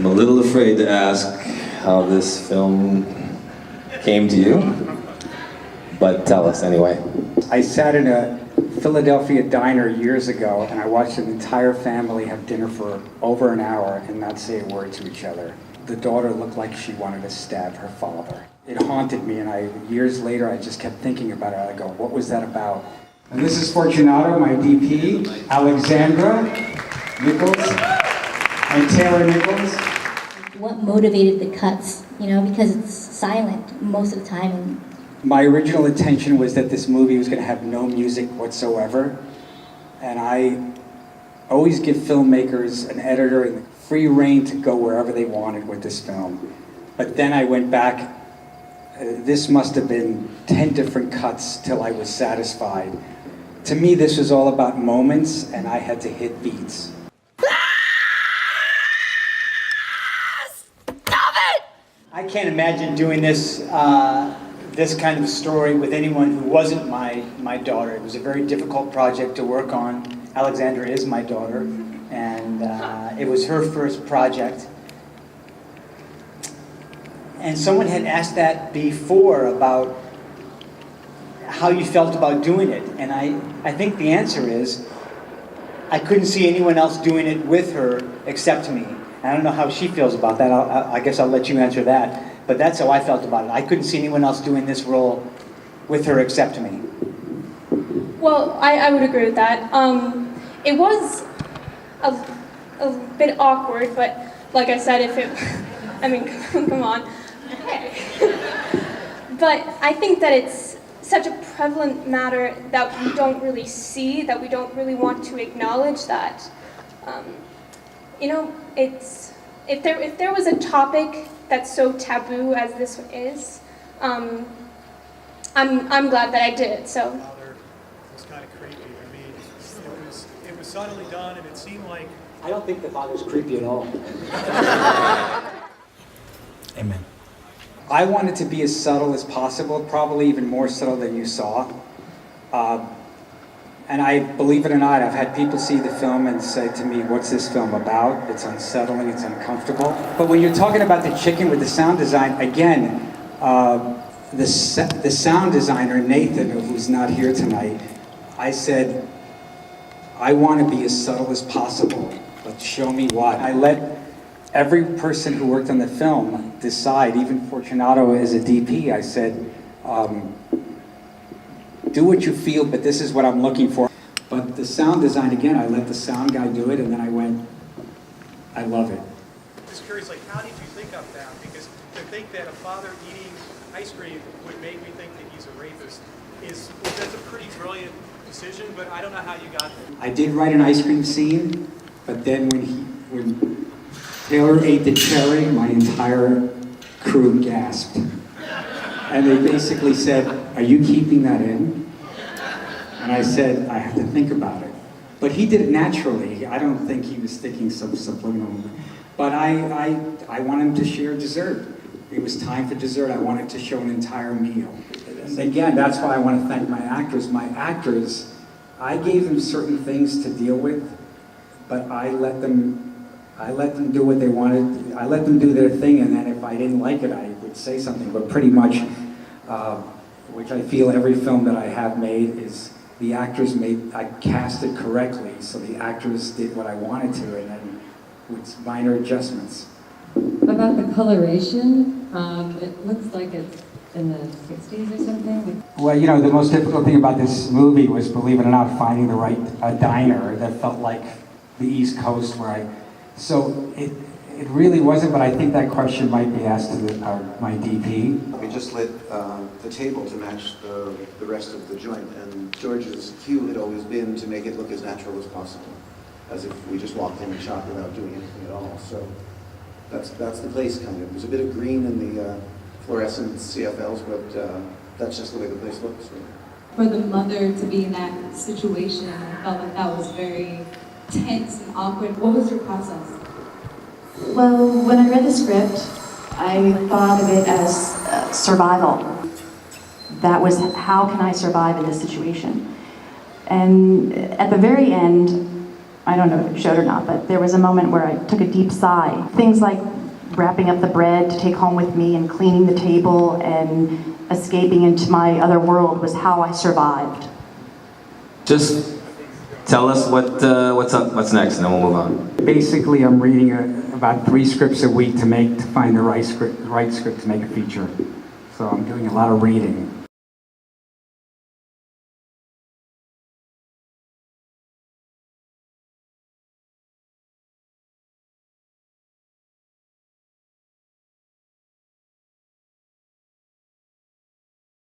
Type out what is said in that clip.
I'm a little afraid to ask how this film came to you, but tell us anyway. I sat in a Philadelphia diner years ago and I watched an entire family have dinner for over an hour and not say a word to each other. The daughter looked like she wanted to stab her father. It haunted me, and years later I just kept thinking about it. I go, what was that about? And this is Fortunato, my DP, Alexandra Nichols, and Taylor Nichols. What motivated the cuts? You know, because it's silent most of the time. My original intention was that this movie was going to have no music whatsoever, and I always give filmmakers, an editor, free reign to go wherever they wanted with this film. But then I went back, this must have been 10 different cuts till I was satisfied. To me, this was all about moments, and I had to hit beats. Stop it! I can't imagine doing this this kind of story with anyone who wasn't my daughter. It was a very difficult project to work on. Alexandra is my daughter, and it was her first project. And someone had asked that before about how you felt about doing it, and I think the answer is I couldn't see anyone else doing it with her except me. I don't know how she feels about that. I guess I'll let you answer that. But that's how I felt about it. I couldn't see anyone else doing this role with her except me. Well, I would agree with that. It was a bit awkward, but like I said, if it, I mean, come on. Okay. But I think that it's such a prevalent matter that we don't really see, that we don't really want to acknowledge that. You know, it's if there was a topic that's so taboo as this is, I'm glad that I did it. So. It was kind of creepy. I mean, it was subtly done, and it seemed like. I don't think the father's creepy at all. Amen. I wanted to be as subtle as possible, probably even more subtle than you saw. And I, believe it or not, I've had people see the film and say to me, what's this film about? It's unsettling, it's uncomfortable. But when you're talking about the chicken with the sound design, again, the sound designer, Nathan, who's not here tonight, I said, I want to be as subtle as possible, but show me what. I let every person who worked on the film decide, even Fortunato as a DP, I said, do what you feel, but this is what I'm looking for. But the sound design, again, I let the sound guy do it, and then I went, I love it. Just curious, like, how did you think of that? Because to think that a father eating ice cream would make me think that he's a rapist that's a pretty brilliant decision, but I don't know how you got there. I did write an ice cream scene, but then when Taylor ate the cherry, my entire crew gasped. And they basically said, are you keeping that in? And I said, I have to think about it. But he did it naturally. I don't think he was thinking some subliminal. But I wanted him to share dessert. It was time for dessert. I wanted to show an entire meal. And again, that's why I want to thank my actors. My actors, I gave them certain things to deal with, but I let them do what they wanted. I let them do their thing, and then if I didn't like it, I would say something. But pretty much, which I feel every film that I have made is the actors I cast it correctly, so the actors did what I wanted to, and then with minor adjustments. About the coloration, it looks like it's in the 60s or something. Well, you know, the most difficult thing about this movie was, believe it or not, finding the right diner that felt like the East Coast so it really wasn't, but I think that question might be asked to my DP. We just lit the table to match the rest of the joint, and George's cue had always been to make it look as natural as possible, as if we just walked in and shot without doing anything at all. So that's the place, kind of. There's a bit of green in the fluorescent CFLs, but that's just the way the place looks. Really. For the mother to be in that situation, I felt like that was very tense and awkward. What was your process? Well, when I read the script, I thought of it as survival. That was, how can I survive in this situation? And at the very end, I don't know if it showed or not, but there was a moment where I took a deep sigh. Things like wrapping up the bread to take home with me and cleaning the table and escaping into my other world was how I survived. Just tell us what's next, and then we'll move on. Basically, I'm reading about 3 scripts a week to find the right script to make a feature. So I'm doing a lot of reading.